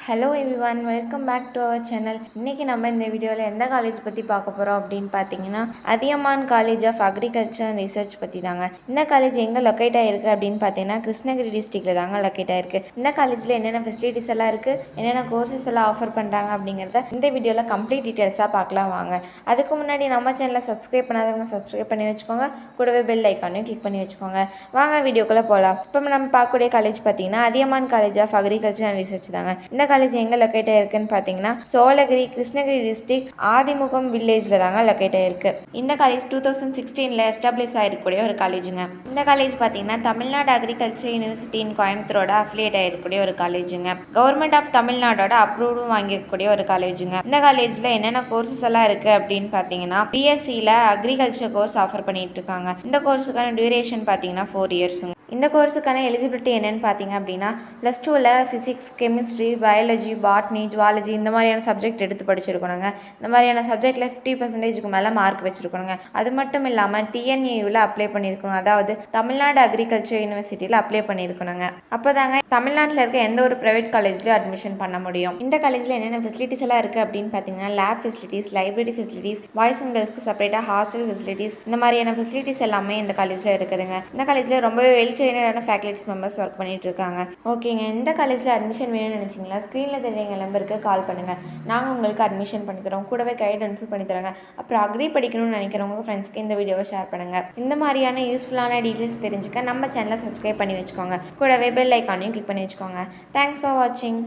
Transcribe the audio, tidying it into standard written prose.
Hello everyone, welcome back to our channel. இன்றைக்கி நம்ம இந்த வீடியோவில் எந்த காலேஜ் பற்றி பார்க்க போகிறோம் அப்படின்னு பார்த்தீங்கன்னா, Athiyaman college of agriculture and research பற்றி தாங்க. இந்த காலேஜ் எங்கே லொக்கேட் ஆகிருக்கு அப்படின்னு பார்த்தீங்கன்னா, கிருஷ்ணகிரி டிஸ்ட்ரிக்டில் தாங்க லொக்கேட் ஆகிருக்கு. இந்த காலேஜில் என்னென்ன ஃபெசிலிட்டிஸ் எல்லாம் இருக்குது, என்னென்ன கோர்சஸ் எல்லாம் ஆஃபர் பண்ணுறாங்க அப்படிங்கிறத இந்த வீடியோவில் கம்ப்ளீட் டீட்டெயில்ஸாக பார்க்கலாம் வாங்க. அதுக்கு முன்னாடி நம்ம சேனலை சப்ஸ்கிரைப் பண்ணாதவங்க சப்ஸ்கிரைப் பண்ணி வச்சுக்கோங்க, கூடவே பெல் ஐக்கானையும் கிளிக் பண்ணி வச்சுக்கோங்க. வாங்க வீடியோக்குள்ளே போகலாம். இப்போ நம்ம பார்க்கக்கூடிய காலேஜ் பார்த்தீங்கன்னா, Athiyaman college of agriculture and research தாங்க. இந்த காலேஜ் எங்கே லொக்கேட் ஆயிருக்குன்னு பார்த்தீங்கன்னா, சோழகிரி, கிருஷ்ணகிரி டிஸ்ட்ரிக்ட், ஆதிமுகம் வில்லேஜில் தாங்க லொக்கேட் ஆயிருக்கு. இந்த காலேஜ் 2016 எஸ்டாப்ளிஷ் ஆயிருக்கக்கூடிய ஒரு காலேஜுங்க. இந்த காலேஜ் பார்த்தீங்கன்னா, தமிழ்நாடு அக்ரிகல்ச்சர் யூனிவர்சிட்டி இன் கோயம்புத்தூரோட அஃபிலியேட் ஆயிருக்கக்கூடிய ஒரு காலேஜுங்க. கவர்மெண்ட் ஆஃப் தமிழ்நாடோட அப்ரூவ்டும் வாங்கியிருக்கக்கூடிய ஒரு காலேஜுங்க. இந்த காலேஜில் என்னென்ன கோர்சஸ் எல்லாம் இருக்குது அப்படின்னு பார்த்தீங்கன்னா, பிஎஸ்சியில் அக்ரிகல்ச்சர் கோர்ஸ் ஆஃபர் பண்ணிட்டு இருக்காங்க. இந்த கோர்ஸுக்கான டியூரேஷன் பார்த்தீங்கன்னா 4 இயர்ஸுங்க. இந்த கோர்ஸுக்கான எலிஜிபிலிட்டி என்னென்னு பார்த்தீங்க அப்படின்னா, +2ல் physics, chemistry, biology, botany, zoology இந்த மாதிரியான சப்ஜெக்ட் எடுத்து படிச்சிருக்கணுங்க. இந்த மாதிரியான சப்ஜெக்டில் 50% மேலே மார்க் வச்சுருக்கணுங்க. அது மட்டும் இல்லாமல் டிஎன்ஏயூவில் அப்ளை பண்ணியிருக்கணும், அதாவது தமிழ்நாடு அக்ரிகல்ச்சர் யூனிவர்சிட்டியில் அப்ளை பண்ணியிருக்கணுங்க. அப்போ தாங்க தமிழ்நாட்டில் இருக்க எந்த ஒரு ப்ரைவேட் காலேஜ்லையும் அட்மிஷன் பண்ண முடியும். இந்த காலேஜில் என்னென்ன ஃபெசிலிட்டிஸ் எல்லாம் இருக்குது அப்படின்னு பார்த்தீங்கன்னா, lab facilities, library facilities, boys and கேர்ள்ஸ்க்கு செப்பரேட்டாக ஹாஸ்டல் ஃபெசிலிட்டிஸ், இந்த மாதிரியான ஃபெசிலிட்டிஸ் எல்லாமே இந்த காலேஜில் இருக்குதுங்க. இந்த காலேஜில் ரொம்பவே வெல் ட்ரெயினடான ஃபேக்கல்டிஸ் மெம்பர்ஸ் ஒர்க் பண்ணிட்டு இருக்காங்க. ஓகேங்க, இந்த காலேஜில் அட்மிஷன் வேணும்னு நினச்சிங்களா, ஸ்க்ரீனில் தெரிய எங்கள் நம்பருக்கு கால் பண்ணுங்கள். நாங்கள் உங்களுக்கு அட்மிஷன் பண்ணி தரோம், கூடவே கைடன்ஸும் பண்ணி தரோங்க. அப்புறம் அக்ரி படிக்கணும்னு நினைக்கிறவங்க ஃப்ரெண்ட்ஸ்க்கு இந்த வீடியோவை ஷேர் பண்ணுங்கள். இந்த மாதிரியான யூஸ்ஃபுல்லான டீட்டெயில்ஸ் தெரிஞ்சுக்க நம்ம சேனலை சப்ஸ்கிரைப் பண்ணி வச்சுக்கோங்க, கூடவே பெல் ஐக்கானையும் கிளிக் பண்ணி வச்சுக்கோங்க. தேங்க்ஸ் ஃபார் வாட்சிங்.